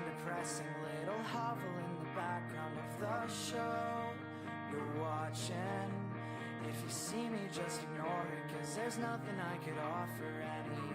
depressing little hovel in the background of the show you're watching. If you see me, just ignore it, 'cause there's nothing I could offer anyway.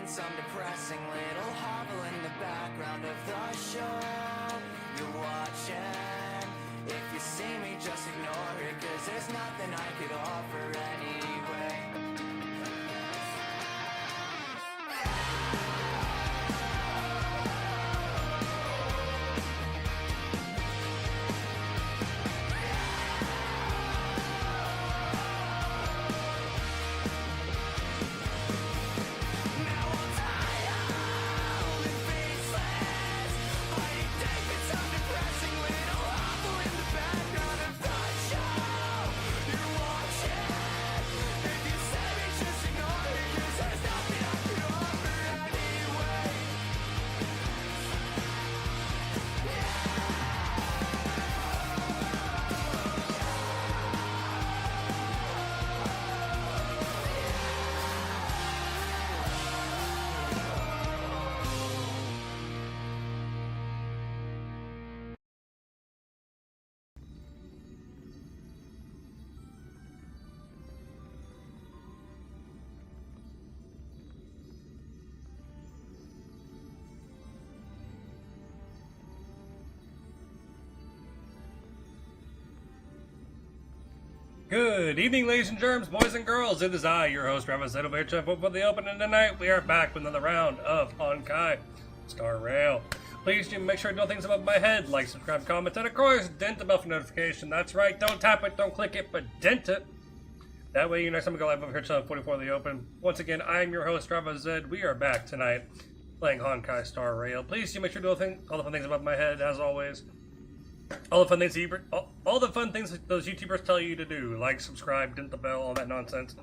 Some depressing little hovel in the background of the show you're watching. If you see me, just ignore it, 'cause there's nothing I could offer anyway. Good evening, ladies and germs, boys and girls. It is I, your host, Ravaz, over here to for the open, and tonight we are back with another round of Honkai Star Rail. Please do make sure to know things above my head, like, subscribe, comment, and of course, dent the bell for notification. That's right, don't tap it, don't click it, but dent it. That way, next time we go live over here to 44 the open. Once again, I am your host, Ravaz. We are back tonight playing Honkai Star Rail. Please do make sure to know all the fun things above my head, as always. All the fun things those YouTubers tell you to do, like, subscribe, dent the bell, all that nonsense.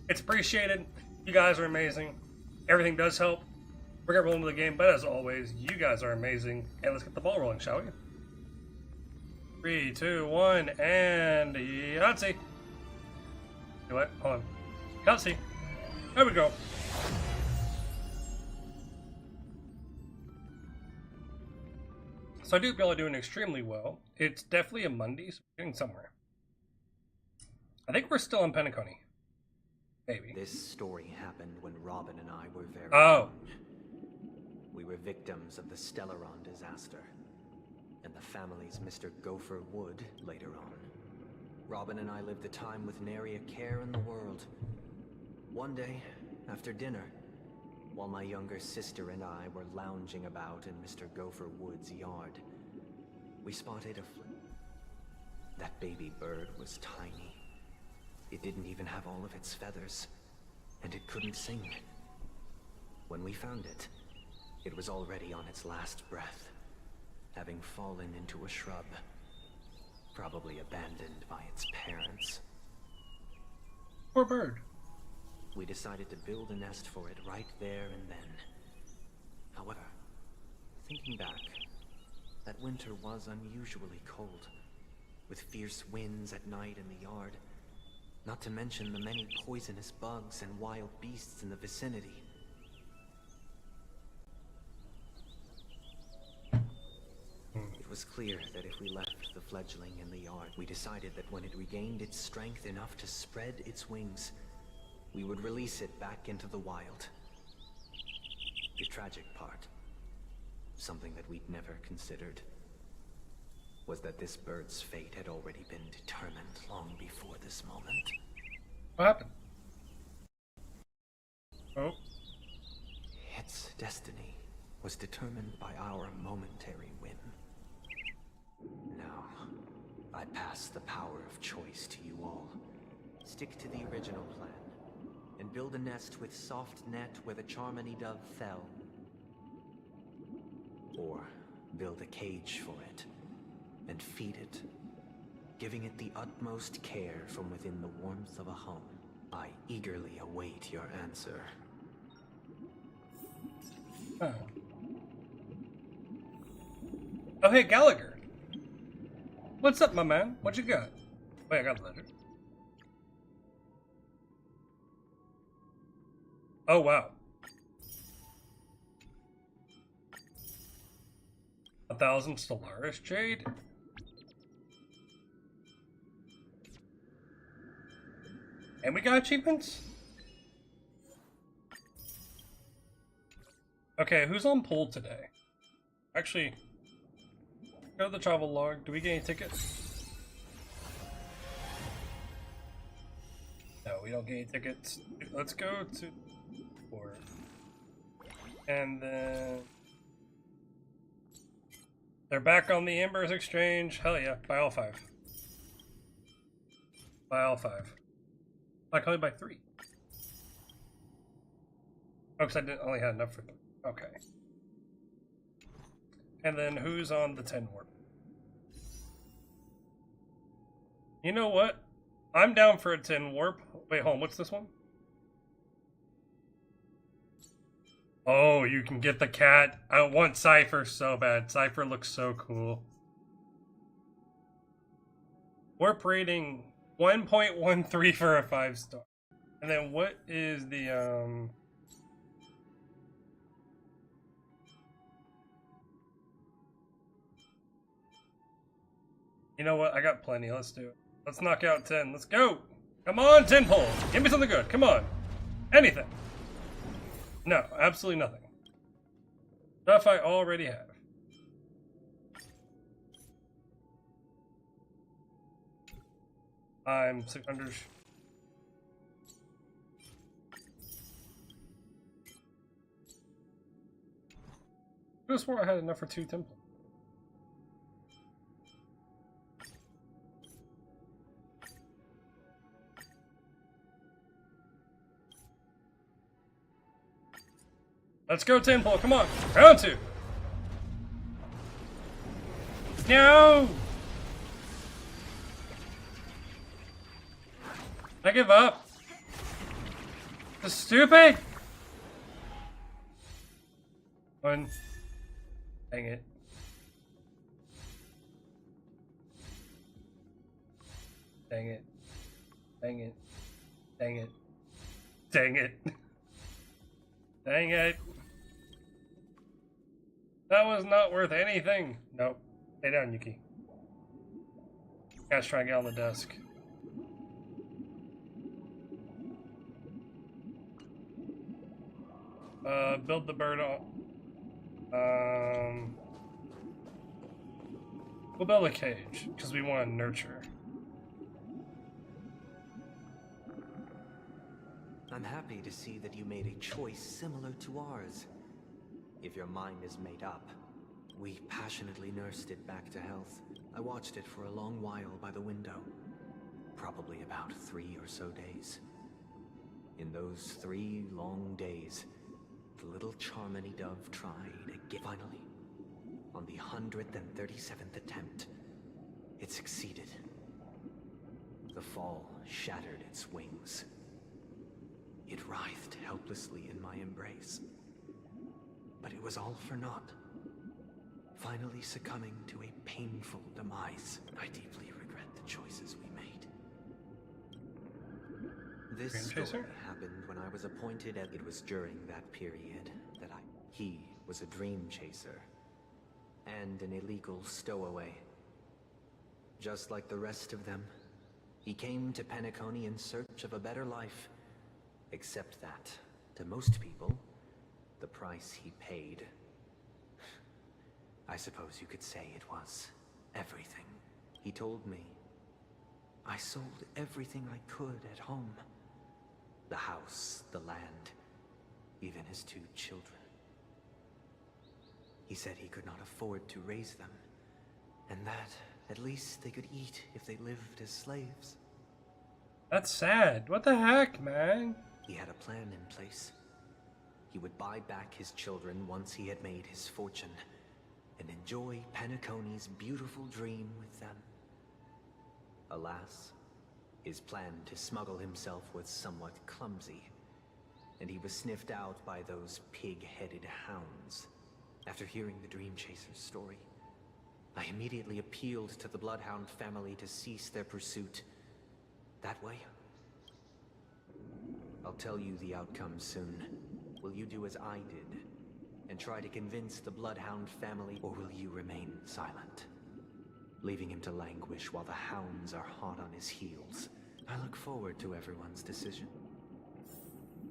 It's appreciated. You guys are amazing. Everything does help. We're gonna roll into the game, but as always, you guys are amazing. And let's get the ball rolling, shall we? 3, 2, 1, and Yahtzee. You know what? Hold on. Yahtzee. There we go. So I do feel I'm doing extremely well. It's definitely a Monday, so we're getting somewhere. I think we're still on Penacony. Maybe. This story happened when Robin and I were very young. We were victims of the Stellaron disaster, and the family's Mr. Gopher Wood later on. Robin and I lived a time with nary a care in the world. One day, after dinner, while my younger sister and I were lounging about in Mr. Gopher Wood's yard, we spotted that baby bird was tiny. It didn't even have all of its feathers, and it couldn't sing. When we found it, it was already on its last breath, having fallen into a shrub, probably abandoned by its parents. Poor bird. We decided to build a nest for it right there and then. However, thinking back, that winter was unusually cold, with fierce winds at night in the yard, not to mention the many poisonous bugs and wild beasts in the vicinity. It was clear that if we left the fledgling in the yard, we decided that when it regained its strength enough to spread its wings, we would release it back into the wild. The tragic part, something that we'd never considered, was that this bird's fate had already been determined long before this moment. What happened? Oh. Its destiny was determined by our momentary whim. Now, I pass the power of choice to you all. Stick to the original plan, and build a nest with soft net where the Charmony dove fell. Or build a cage for it, and feed it, giving it the utmost care from within the warmth of a home. I eagerly await your answer. Oh. Oh, hey, Gallagher. What's up, my man? What you got? Wait, I got a letter. Oh, wow. 1,000 Stellaris Jade? And we got achievements? Okay, who's on pool today? Actually, go to the travel log. Do we get any tickets? No, we don't get any tickets. Let's go to 4. And then they're back on the Embers Exchange. Hell yeah, buy all 5. Buy all 5. I can only buy 3. Oh, because I didn't only had enough for them. Okay. And then who's on the 10 warp? You know what? I'm down for a 10 warp. Wait, hold on. What's this one? Oh, you can get the cat. I want Cypher so bad. Cypher looks so cool. Warp rating 1.13 for a 5-star. And then what is the You know what? I got plenty. Let's do it. Let's knock out 10. Let's go. Come on, 10 pull. Give me something good. Come on. Anything. No, absolutely nothing. Stuff I already have. I'm 600. I could have swore I had enough for 2 temples. Let's go, 10 pull. Come on. Round 2. No! I give up. This is stupid. 1. Dang it. Dang it. Dang it. Dang it. Dang it. Dang it. That was not worth anything. Nope. Stay down, Yuki. Guys, try and get on the desk. Build the bird on. We'll build a cage, because we want to nurture. I'm happy to see that you made a choice similar to ours. If your mind is made up, we passionately nursed it back to health. I watched it for a long while by the window. Probably about 3 or so days. In those 3 long days, the little Charmony dove tried again. Finally, on the 137th attempt, it succeeded. The fall shattered its wings. It writhed helplessly in my embrace. But it was all for naught. Finally succumbing to a painful demise. I deeply regret the choices we made. This story happened when I was appointed at... It was during that period that He was a dream chaser. And an illegal stowaway. Just like the rest of them, he came to Penacony in search of a better life. Except that, to most people, the price he paid, I suppose you could say it was everything. He told me, I sold everything I could at home. The house, the land, even his 2 children. He said he could not afford to raise them, and that at least they could eat if they lived as slaves. That's sad. What the heck, man? He had a plan in place. He would buy back his children once he had made his fortune, and enjoy Penacony's beautiful dream with them. Alas, his plan to smuggle himself was somewhat clumsy, and he was sniffed out by those pig-headed hounds. After hearing the Dream Chaser's story, I immediately appealed to the Bloodhound family to cease their pursuit. That way, I'll tell you the outcome soon. Will you do as I did, and try to convince the Bloodhound family, or will you remain silent, leaving him to languish while the hounds are hot on his heels? I look forward to everyone's decision.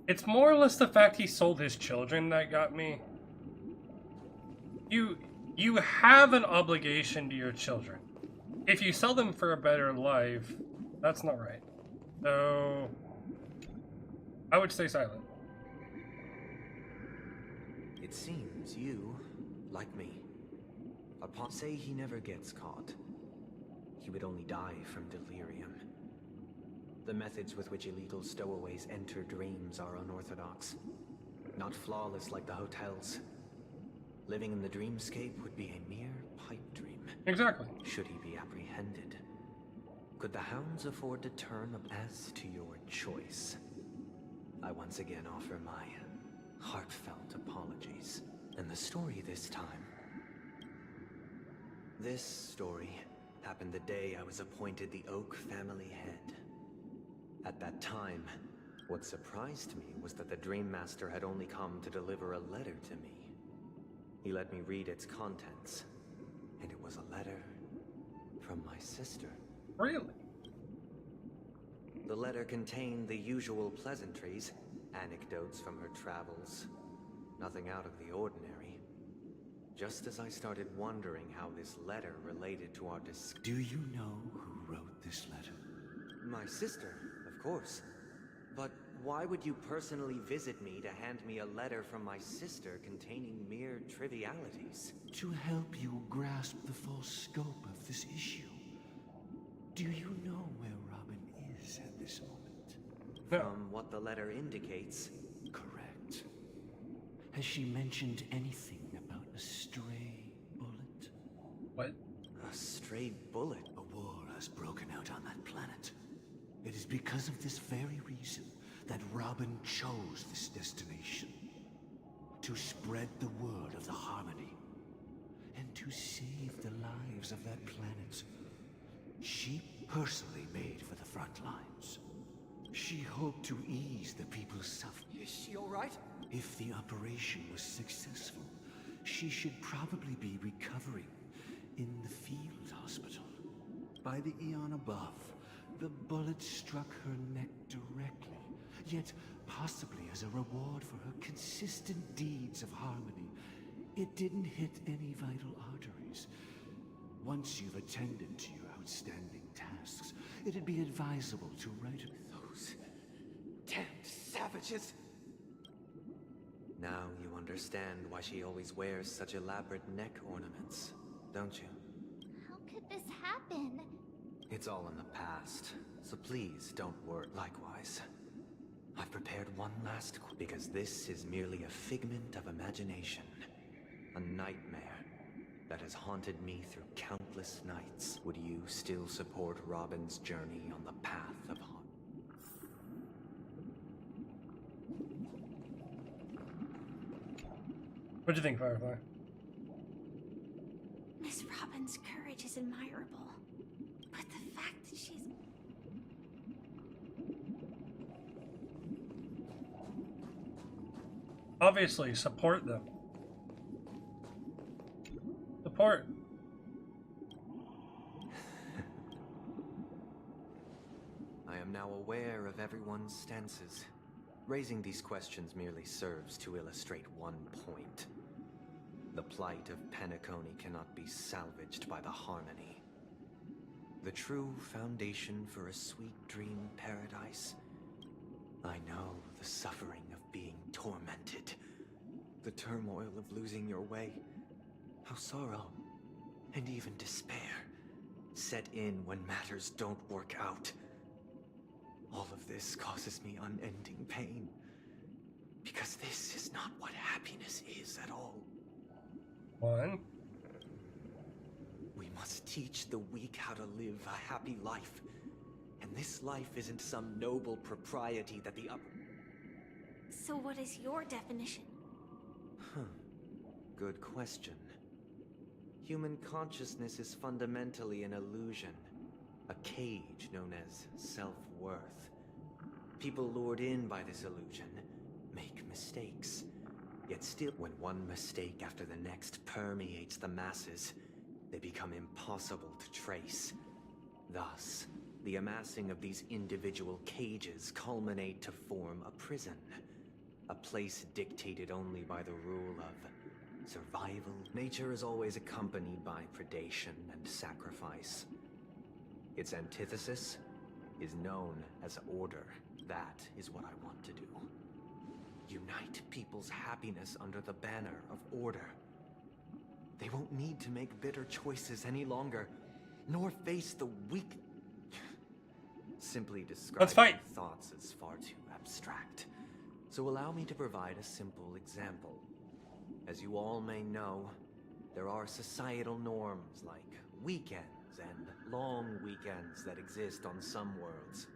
It's more or less the fact he sold his children that got me. You have an obligation to your children. If you sell them for a better life, that's not right. So, I would stay silent. It seems you, like me, say he never gets caught. He would only die from delirium. The methods with which illegal stowaways enter dreams are unorthodox. Not flawless like the hotels. Living in the dreamscape would be a mere pipe dream. Exactly. Should he be apprehended? Could the hounds afford to turn as to your choice? I once again offer my heartfelt apologies. And the story this time. This story happened the day I was appointed the Oak family head. At that time, what surprised me was that the Dream Master had only come to deliver a letter to me. He let me read its contents, and it was a letter from my sister. Really? The letter contained the usual pleasantries, anecdotes from her travels. Nothing out of the ordinary. Just as I started wondering how this letter related to our Do you know who wrote this letter? My sister, of course. But why would you personally visit me to hand me a letter from my sister containing mere trivialities? To help you grasp the full scope of this issue. Do you know where Robin is at this moment? From what the letter indicates. Correct. Has she mentioned anything about a stray bullet? What? A stray bullet? A war has broken out on that planet. It is because of this very reason that Robin chose this destination. To spread the word of the Harmony. And to save the lives of that planet. She personally made for the front lines. She hoped to ease the people's suffering. Is she alright? If the operation was successful, she should probably be recovering in the field hospital. By the eon above, the bullet struck her neck directly, yet possibly as a reward for her consistent deeds of harmony, it didn't hit any vital arteries. Once you've attended to your outstanding tasks, it'd be advisable to write Those damned savages! Now you understand why she always wears such elaborate neck ornaments, don't you? How could this happen? It's all in the past, so please don't worry. Likewise, I've prepared one last because this is merely a figment of imagination. A nightmare that has haunted me through countless nights. Would you still support Robin's journey on the path of What'd you think, Firefly? Miss Robin's courage is admirable. But the fact that she's... Obviously, support them. Support. I am now aware of everyone's stances. Raising these questions merely serves to illustrate one point. The plight of Penacony cannot be salvaged by the Harmony. The true foundation for a sweet dream paradise I know the suffering of being tormented. The turmoil of losing your way. How sorrow, and even despair, set in when matters don't work out. All of this causes me unending pain. Because this is not what happiness is at all. One. We must teach the weak how to live a happy life. And this life isn't some noble propriety that the So what is your definition? Good question. Human consciousness is fundamentally an illusion. A cage known as self-worth. People lured in by this illusion make mistakes. Yet still, when one mistake after the next permeates the masses, they become impossible to trace. Thus, the amassing of these individual cages culminate to form a prison. A place dictated only by the rule of survival. Nature is always accompanied by predation and sacrifice. Its antithesis is known as order. That is what I want to do. Unite people's happiness under the banner of order. They won't need to make bitter choices any longer, nor face the weak... Simply describing thoughts is far too abstract. So allow me to provide a simple example. As you all may know, there are societal norms like weekends and long weekends that exist on some worlds.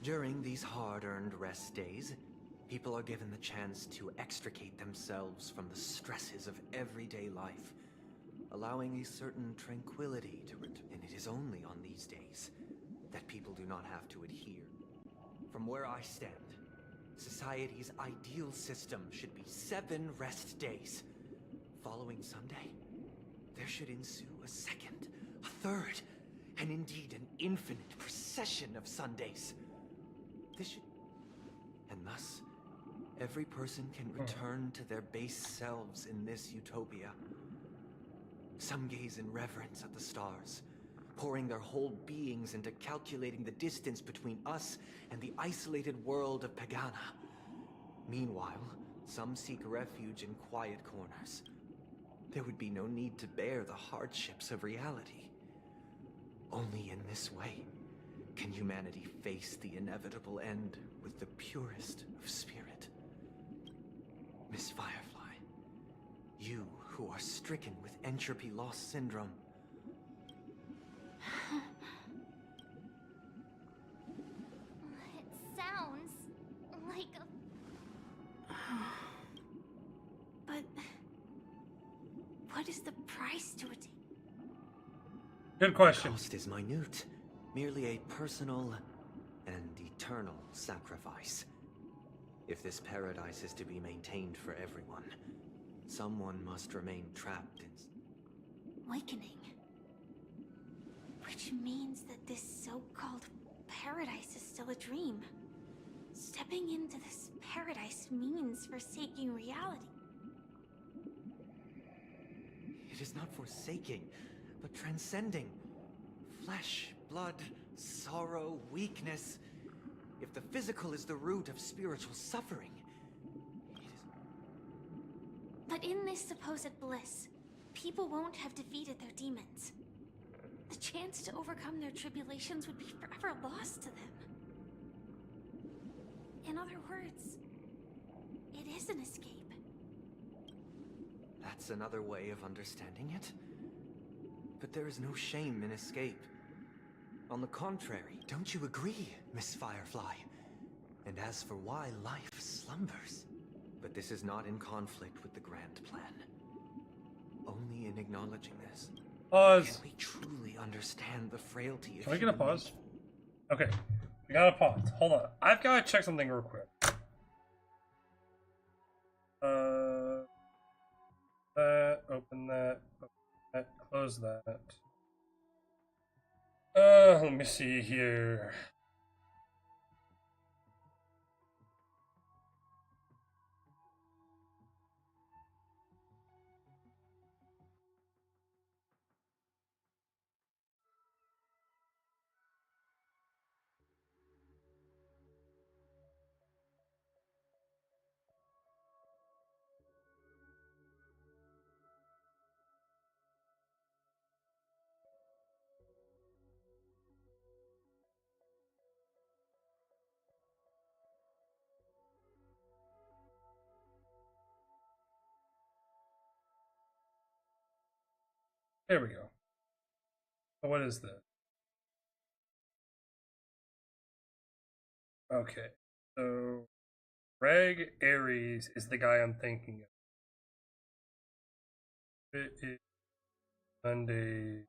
During these hard-earned rest days, people are given the chance to extricate themselves from the stresses of everyday life, allowing a certain tranquility to return. And it is only on these days that people do not have to adhere. From where I stand, society's ideal system should be 7 rest days. Following Sunday, there should ensue a second, a third, and indeed an infinite procession of Sundays. This should... And thus, every person can return to their base selves in this utopia. Some gaze in reverence at the stars, pouring their whole beings into calculating the distance between us and the isolated world of Pagana. Meanwhile, some seek refuge in quiet corners. There would be no need to bear the hardships of reality. Only in this way can humanity face the inevitable end with the purest of spirit. Miss Firefly, you who are stricken with entropy loss syndrome, It sounds like a... But... what is the price to attain? Good question. the cost is minute, merely a personal and eternal sacrifice. If this paradise is to be maintained for everyone, someone must remain trapped in... Awakening. Which means that this so-called paradise is still a dream. Stepping into this paradise means forsaking reality. It is not forsaking, but transcending. Flesh, blood, sorrow, weakness. If the physical is the root of spiritual suffering, it is... But in this supposed bliss, people won't have defeated their demons. The chance to overcome their tribulations would be forever lost to them. In other words, it is an escape. That's another way of understanding it. But there is no shame in escape. On the contrary, don't you agree, Miss Firefly? And as for why life slumbers... But this is not in conflict with the grand plan. Only in acknowledging this Pause. can we truly understand the frailty of... Can we get a pause? Okay, we got a pause. Hold on. I've got to check something real quick. Open that, close that. Let me see here. There we go. So what is this? Okay. So Greg Aries is the guy I'm thinking of. It is Sunday.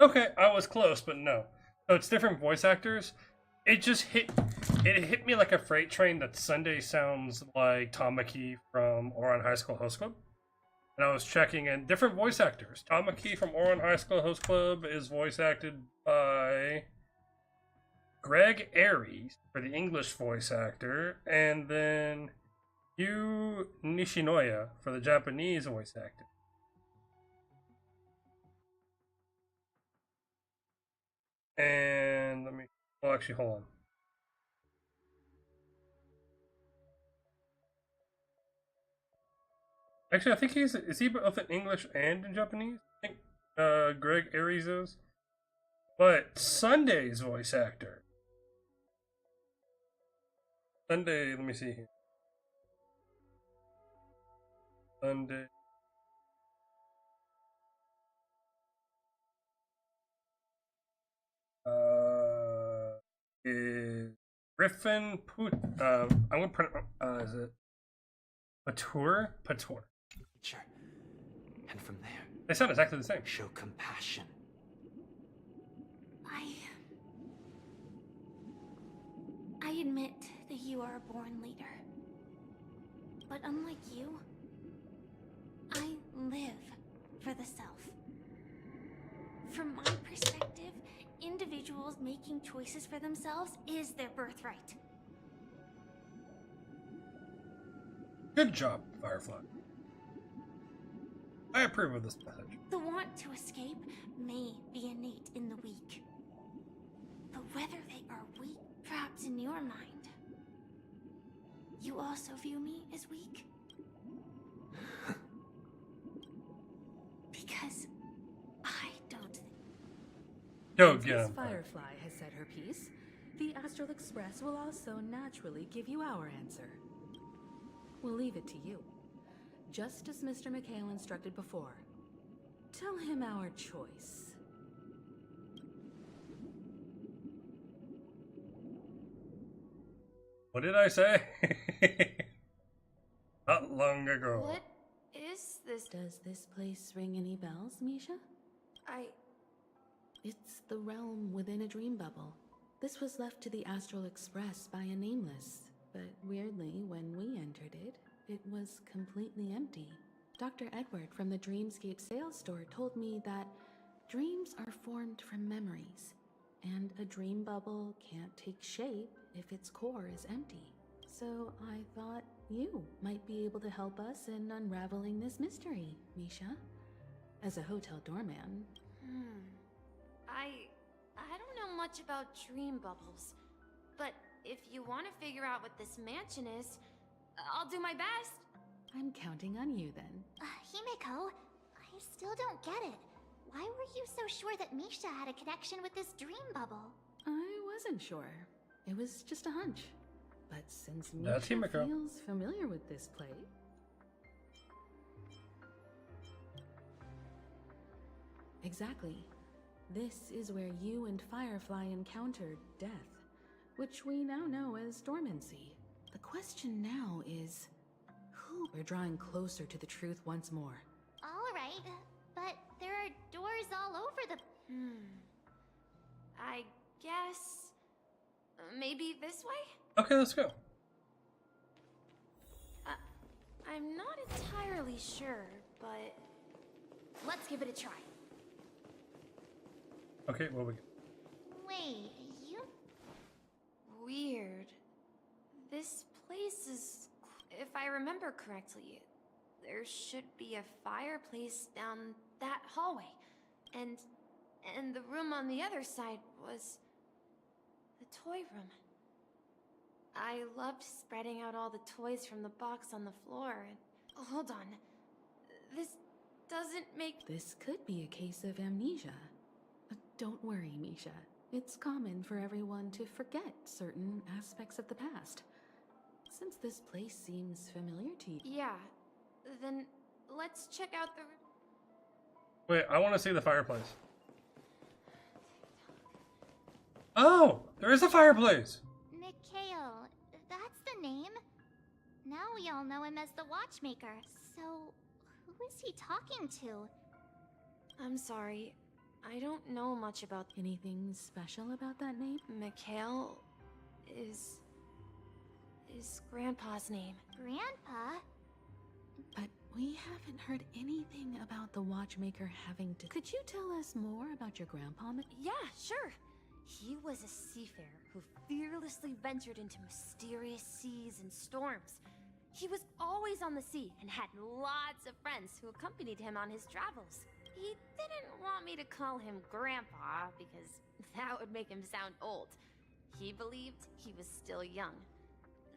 Okay, I was close, but no. So it's different voice actors. It hit me like a freight train that Sunday sounds like Tamaki from Oran High School Host Club. And I was checking in different voice actors. Tamaki from Oran High School Host Club is voice acted by Greg Aries for the English voice actor, and then Yu Nishinoya for the Japanese voice actor. And let me. Well, actually, hold on. Actually, I think is he both in English and in Japanese? I think Greg Aries is. But Sunday's voice actor. Sunday, let me see here. Sunday. Is Griffin Put? I'm gonna put. Is it Patur? Patur. Sure. And from there, They sound exactly the same. show compassion. I admit that you are a born leader. But unlike you, I live for the self. From my perspective, individuals making choices for themselves is their birthright. Good job, Firefly. I approve of this message. The want to escape may be innate in the weak. But whether they are weak, perhaps in your mind, you also view me as weak? Because I don't think... Go Once get Miss him. Firefly has said her piece, the Astral Express will also naturally give you our answer. We'll leave it to you. Just as Mr. McHale instructed before. Tell him our choice. What did I say? Not long ago. What is this? Does this place ring any bells, Misha? It's the realm within a dream bubble. This was left to the Astral Express by a nameless, but weirdly, when we entered it, it was completely empty. Dr. Edward from the Dreamscape sales store told me that dreams are formed from memories, and a dream bubble can't take shape if its core is empty. So I thought you might be able to help us in unraveling this mystery, Misha. As a hotel doorman. I don't know much about dream bubbles, but if you want to figure out what this mansion is, I'll do my best. I'm counting on you then. Himeko, I still don't get it. Why were you so sure that Misha had a connection with this dream bubble? I wasn't sure. It was just a hunch. But since That's Misha Himeko. feels familiar with this place... Exactly. This is where you and Firefly encountered death, which we now know as dormancy. The question now is, who? We're drawing closer to the truth once more. All right, but there are doors all over the... I guess... maybe this way? Okay, let's go. I'm not entirely sure, but... let's give it a try. Okay, well, we Wait, you... Weird. This place is... if I remember correctly, there should be a fireplace down that hallway. And the room on the other side was... the toy room. I loved spreading out all the toys from the box on the floor. And hold on. This doesn't make... This could be a case of amnesia. Don't worry, Misha. It's common for everyone to forget certain aspects of the past. Since this place seems familiar to you. Yeah, then let's check out the... Wait, I want to see the fireplace. Oh, there is a fireplace. Mikhail, that's the name. Now we all know him as the Watchmaker. So, who is he talking to? I'm sorry, I don't know much about... Anything special about that name? Mikhail is Grandpa's name. Grandpa? But we haven't heard anything about the Watchmaker having to... Could you tell us more about your grandpa? Yeah, sure. He was a seafarer who fearlessly ventured into mysterious seas and storms. He was always on the sea and had lots of friends who accompanied him on his travels. He didn't want me to call him Grandpa because that would make him sound old. He believed he was still young.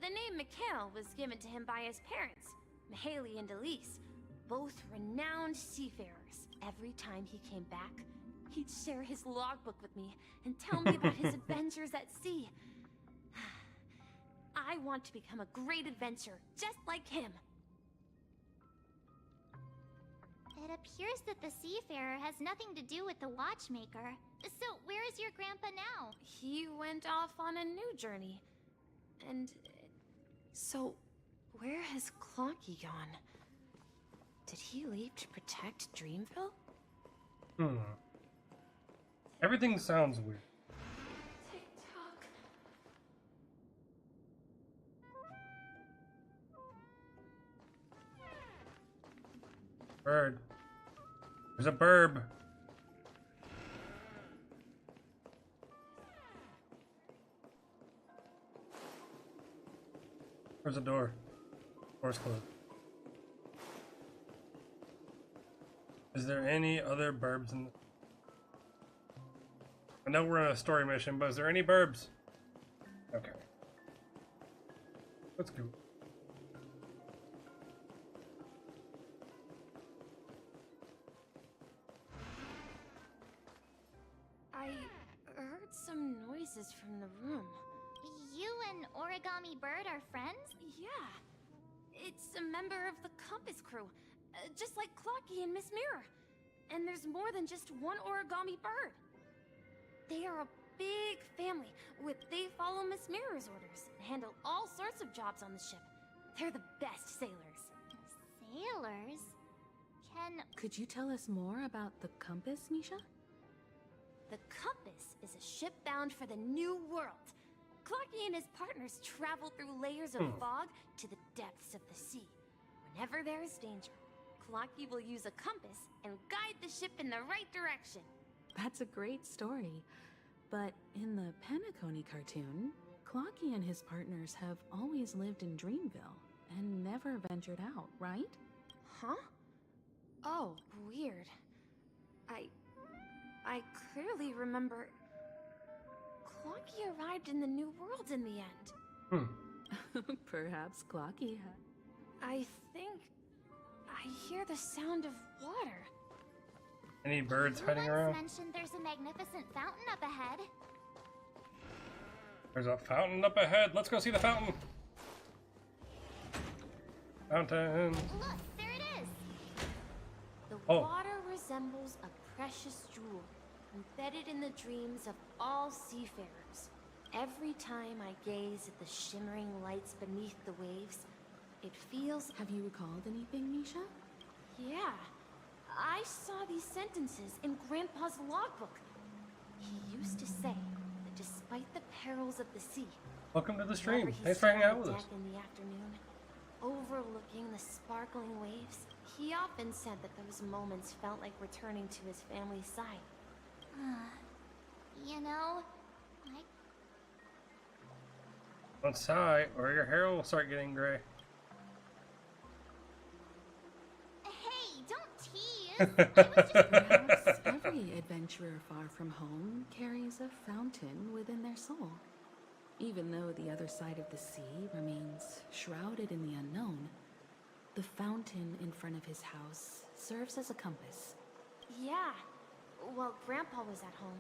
The name Mikhail was given to him by his parents, Mihaly and Elise, both renowned seafarers. Every time he came back, he'd share his logbook with me and tell me about his adventures at sea. I want to become a great adventurer, just like him. It appears that the Seafarer has nothing to do with the Watchmaker. So, where is your grandpa now? He went off on a new journey. And... so, where has Clocky gone? Did he leave to protect Dreamville? Everything sounds weird. Tick-tock. Bird. There's a burb. Where's the door? Door's closed. Is there any other burbs in the... I know we're on a story mission, but is there any burbs? Okay. Let's go. I heard some noises from the room. You and Origami Bird are friends? Yeah. It's a member of the Compass crew, just like Clocky and Miss Mirror. And there's more than just one Origami Bird. They are a big family. They follow Miss Mirror's orders and handle all sorts of jobs on the ship. They're the best sailors. Sailors? Could you tell us more about the Compass, Misha? The Compass is a ship bound for the New World. Clocky and his partners travel through layers of fog to the depths of the sea. Whenever there is danger, Clocky will use a compass and guide the ship in the right direction. That's a great story. But in the Penacony cartoon, Clocky and his partners have always lived in Dreamville and never ventured out, right? Huh? Oh, weird. I clearly remember... Clocky arrived in the New World in the end. Perhaps Clocky had... I think... I hear the sound of water. Any birds You hiding once around? mentioned there's a magnificent fountain up ahead. There's a fountain up ahead. Let's go see the fountain. Fountain. Look, there it is! The Oh. water resembles a precious jewel, embedded in the dreams of all seafarers. Every time I gaze at the shimmering lights beneath the waves, it feels... Have you recalled anything, Misha? Yeah, I saw these sentences in Grandpa's logbook. He used to say that despite the perils of the sea, Welcome to the stream. whenever he Thanks for hanging sat out on with the us. deck in the afternoon, overlooking the sparkling waves, he often said that those moments felt like returning to his family's side. You know, Don't sigh, or your hair will start getting gray. Hey, don't tease! I was just... Perhaps every adventurer far from home carries a fountain within their soul. Even though the other side of the sea remains shrouded in the unknown, The fountain in front of his house serves as a compass. Yeah. While Grandpa was at home,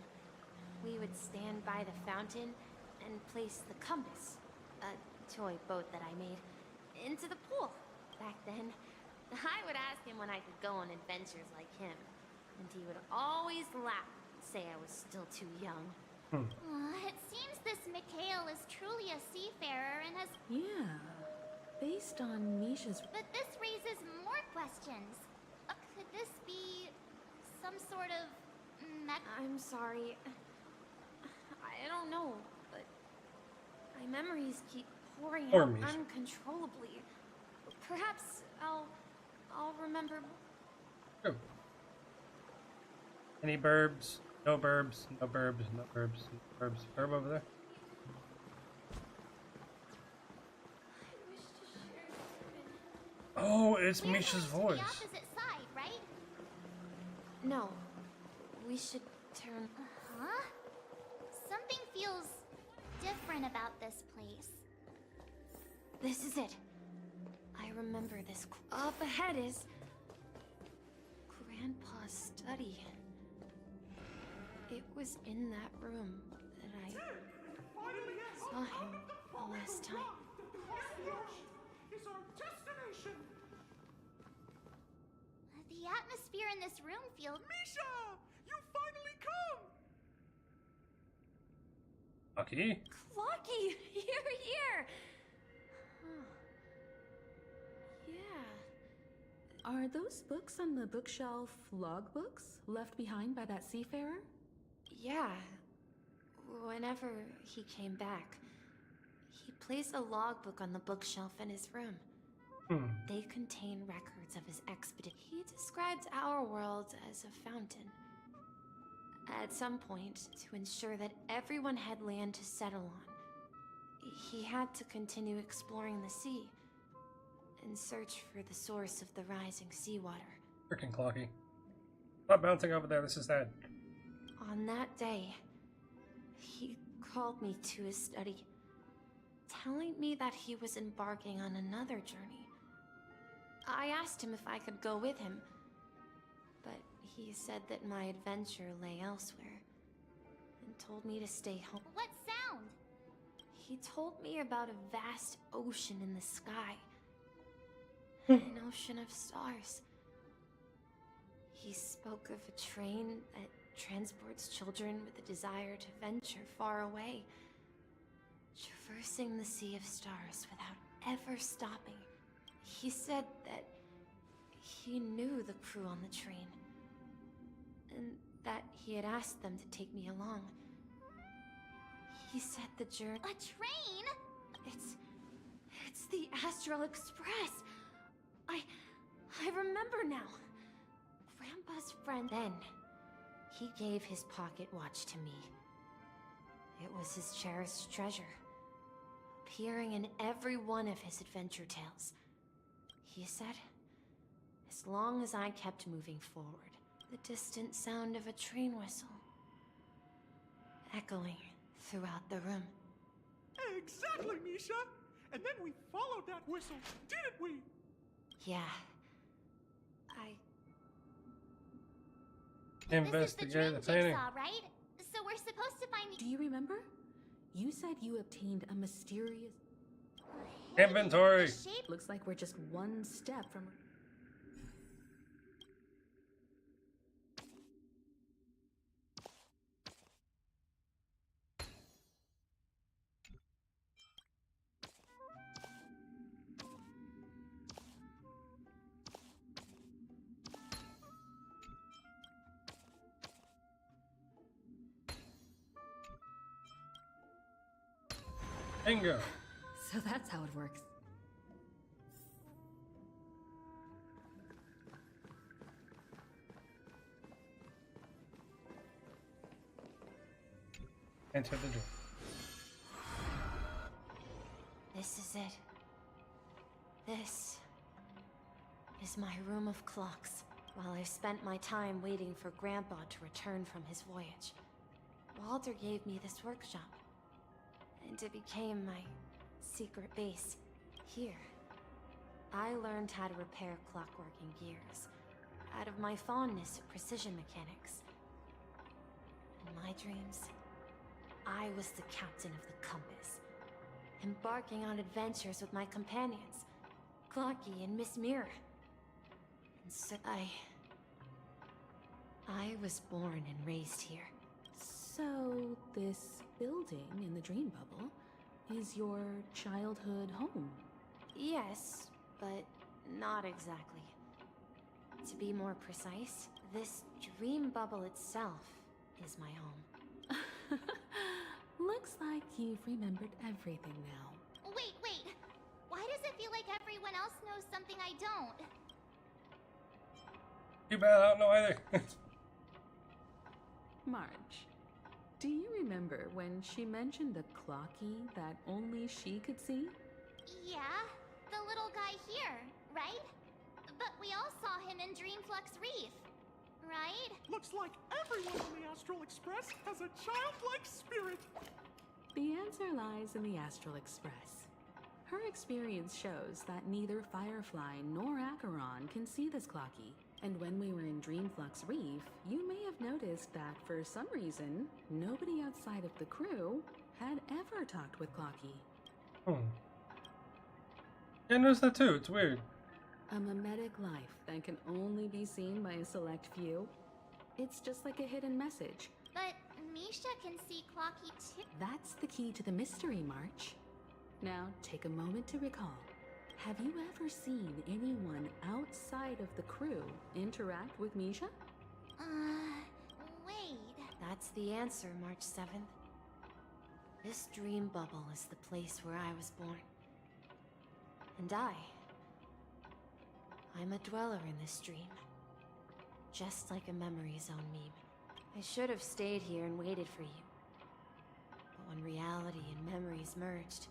we would stand by the fountain and place the compass, a toy boat that I made, into the pool. Back then, I would ask him when I could go on adventures like him, and he would always laugh and say I was still too young. It seems this Mikhail is truly a seafarer and has... Yeah, based on Misha's... But this raises more questions. Could this be some sort of I'm sorry. I don't know, but my memories keep pouring out uncontrollably. Perhaps I'll remember. Oh. Any burbs? No burbs. No burbs. No burbs. No burbs. Burb over there. Oh, it's We're Misha's going to voice. the opposite side, right? No. We should turn. Huh? Something feels different about this place. This is it. I remember this. Up ahead is Grandpa's study. It was in that room that I saw him the last time. Is our destination. The atmosphere in this room feels... Misha, you finally come. Lucky. Clocky, you're here. Huh. Yeah. Are those books on the bookshelf logbooks left behind by that seafarer? Yeah. Whenever he came back, he placed a logbook on the bookshelf in his room. They contain records of his expedition. He described our world as a fountain. At some point, to ensure that everyone had land to settle on, he had to continue exploring the sea and search for the source of the rising seawater. Freaking Clocky. Stop bouncing over there. This is dead. On that day, he called me to his study, telling me that he was embarking on another journey. I asked him if I could go with him, but he said that my adventure lay elsewhere, and told me to stay home. What sound? He told me about a vast ocean in the sky, an ocean of stars. He spoke of a train that transports children with a desire to venture far away, traversing the sea of stars without ever stopping. He said that he knew the crew on the train, and that he had asked them to take me along. He said the journey... A train? It's the Astral Express. I remember now. Grandpa's friend. Then, he gave his pocket watch to me. It was his cherished treasure, appearing in every one of his adventure tales. He said, as long as I kept moving forward, the distant sound of a train whistle echoing throughout the room. Exactly, Misha. And then we followed that whistle, didn't we? Yeah. Investigate the This is the dream painting. jigsaw, right? So we're supposed to find the... Do you remember? You said you obtained a mysterious... Inventory. The shape... Looks like we're just one step from... Bingo. So that's how it works. Enter the door. This is it. This is my room of clocks. While I spent my time waiting for Grandpa to return from his voyage, Walter gave me this workshop, and it became my secret base. Here, I learned how to repair clockwork and gears out of my fondness for precision mechanics. In my dreams, I was the captain of the compass, embarking on adventures with my companions, Clocky and Miss Mirror. And so I was born and raised here. So, this building in the dream bubble is your childhood home? Yes, but not exactly. To be more precise, this dream bubble itself is my home. Looks like you've remembered everything now. Wait. Why does it feel like everyone else knows something I don't? Too bad, I don't know either. Marge, do you remember when she mentioned the clocky that only she could see? Yeah, the little guy here, right? But we all saw him in Dreamflux Reef, right? Looks like everyone on the Astral Express has a childlike spirit. The answer lies in the Astral Express. Her experience shows that neither Firefly nor Acheron can see this clocky. And when we were in Dreamflux Reef, you may have noticed that for some reason, nobody outside of the crew had ever talked with Clocky. Yeah, I noticed that too. It's weird. A mimetic life that can only be seen by a select few. It's just like a hidden message. But Misha can see Clocky too. That's the key to the mystery, March. Now, take a moment to recall. Have you ever seen anyone outside of the crew interact with Misha? Wait. That's the answer, March 7th. This dream bubble is the place where I was born. And I'm a dweller in this dream. Just like a memory zone meme. I should have stayed here and waited for you. But when reality and memories merged,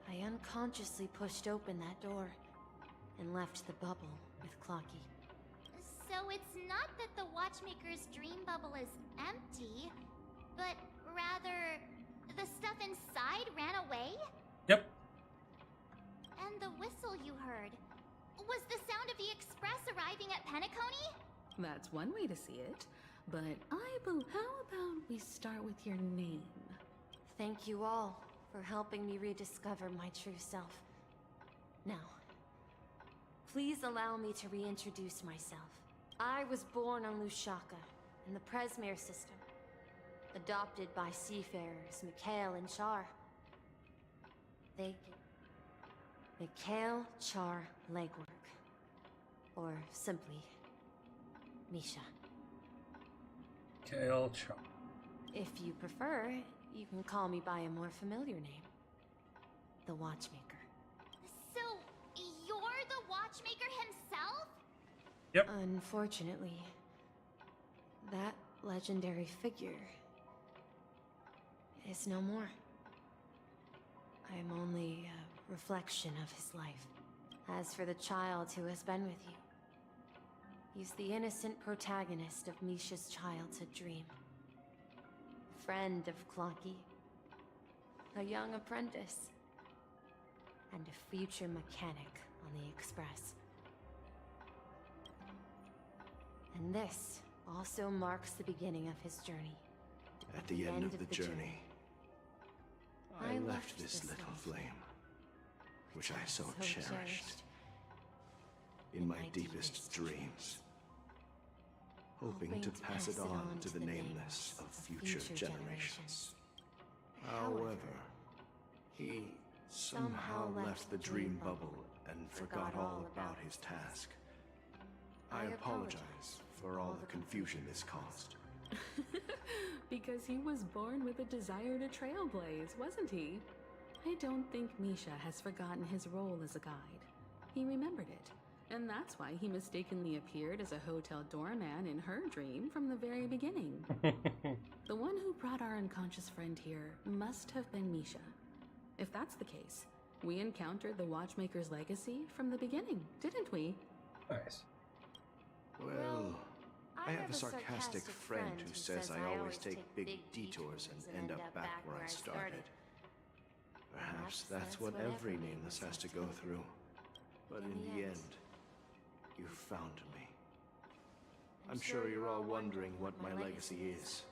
I unconsciously pushed open that door and left the bubble with Clocky. So it's not that the Watchmaker's dream bubble is empty, but rather the stuff inside ran away? Yep. And the whistle you heard was the sound of the express arriving at Penacony? That's one way to see it. But how about we start with your name? Thank you all for helping me rediscover my true self. Now, please allow me to reintroduce myself. I was born on Lushaka, in the Presmere system, adopted by seafarers Mikhail and Char. Mikhail, Char, Legwork. Or simply, Misha. Kale Chop. If you prefer, you can call me by a more familiar name. The Watchmaker. So, you're the Watchmaker himself? Yep. Unfortunately, that legendary figure is no more. I am only a reflection of his life. As for the child who has been with you, he's the innocent protagonist of Misha's childhood dream. Friend of Clocky, a young apprentice, and a future mechanic on the Express. And this also marks the beginning of his journey. At the end of the journey, I left this little flame, which I so cherished, in my deepest dreams, hoping to pass it on to the nameless of future generations. However, he somehow left the dream bubble and forgot all about his task. I apologize for all the confusion this caused. Because he was born with a desire to trailblaze, wasn't he? I don't think Misha has forgotten his role as a guide. He remembered it, and that's why he mistakenly appeared as a hotel doorman in her dream from the very beginning. The one who brought our unconscious friend here must have been Misha. If that's the case, we encountered the Watchmaker's legacy from the beginning, didn't we? Nice. Well, I have a sarcastic friend who says I always take big detours and end up back where I started. Perhaps that's what every nameless has to go through. But in the end, you found me. I'm sure you're all wondering what my legacy is.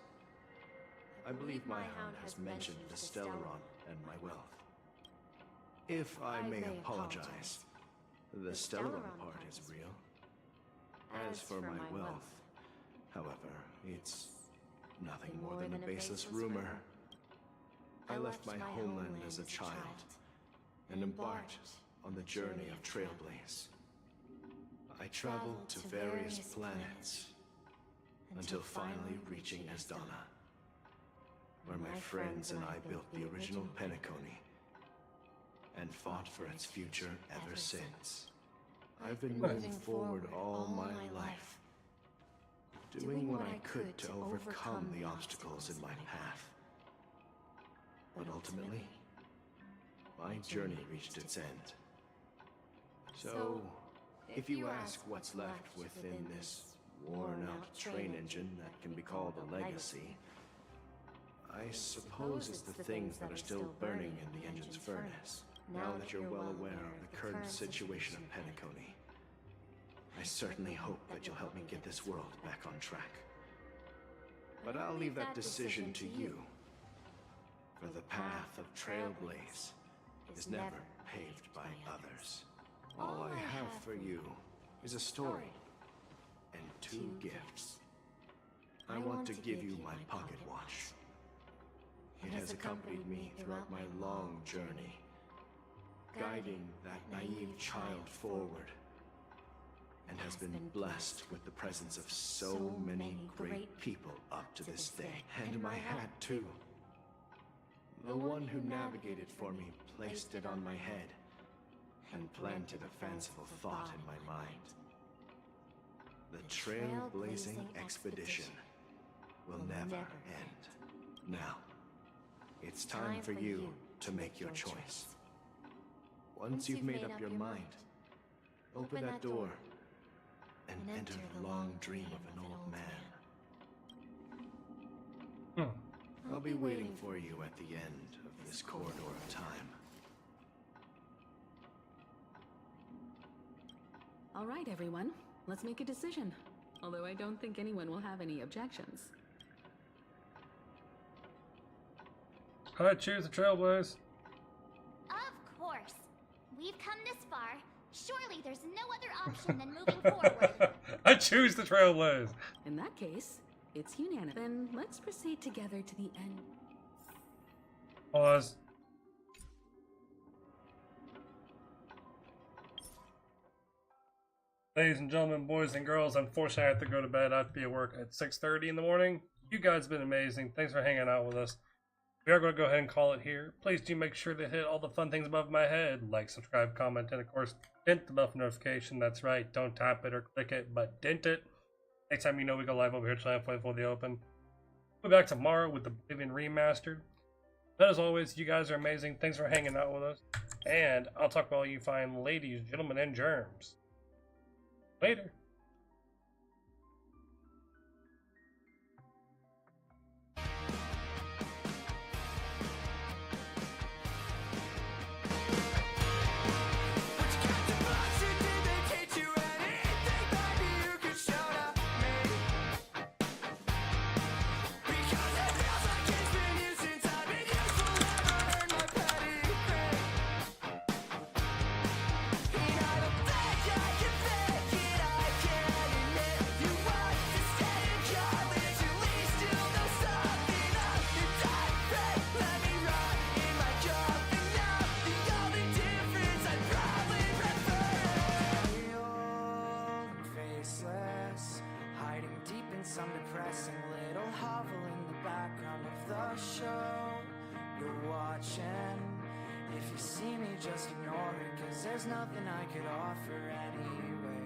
I believe my hound has mentioned the Stellaron and my wealth. If I may apologize, the Stellaron part is real. As for my wealth, however, it's nothing more than a baseless rumor. I left my homeland as a child and embarked on the journey of Trailblaze. I traveled to various planets until finally reaching Asdana, where my friends and I built the original Penacony and fought for its future ever since. I've been moving forward all my life, doing what I could to overcome the obstacles in my path. But ultimately, my journey reached its end. So, if you ask what's left within this worn-out train engine that can be called a legacy, I suppose it's the things that are still burning in the engine's furnace. Now that you're well aware of the current situation of Penacony, I certainly hope that you'll help me get this world back on track. But I'll leave that decision to you, for the path of Trailblaze is never paved by others. All I have for you is a story and 2 gifts. I want to give you my pocket watch. It has accompanied me throughout my long journey, guiding that naive child forward, and has been blessed with the presence of so many great people up to this day. And my hat, too. The one who navigated for me placed it on my head and planted a fanciful thought in my mind. The trailblazing expedition will never end. Now, it's time for you to make your choice. Once you've made up your mind, open that door and enter the long dream of an old man. I'll be waiting for you at the end of this corridor of time. All right, everyone. Let's make a decision. Although I don't think anyone will have any objections. I choose the Trailblaze. Of course. We've come this far. Surely there's no other option than moving forward. I choose the Trailblaze. In that case, it's unanimous. Then let's proceed together to the end. Pause. Ladies and gentlemen, boys and girls, unfortunately I have to go to bed. I have to be at work at 6:30 in the morning. You guys have been amazing. Thanks for hanging out with us. We are going to go ahead and call it here. Please do make sure to hit all the fun things above my head. Like, subscribe, comment, and of course, dent the bell for notification. That's right. Don't tap it or click it, but dent it. Next time you know we go live over here tonight for the open. We'll be back tomorrow with the Vibin remastered. But as always, you guys are amazing. Thanks for hanging out with us. And I'll talk to all you fine ladies, gentlemen, and germs. Later. Some depressing little hovel in the background of the show you're watching. If you see me, just ignore it, 'cause there's nothing I could offer anyway.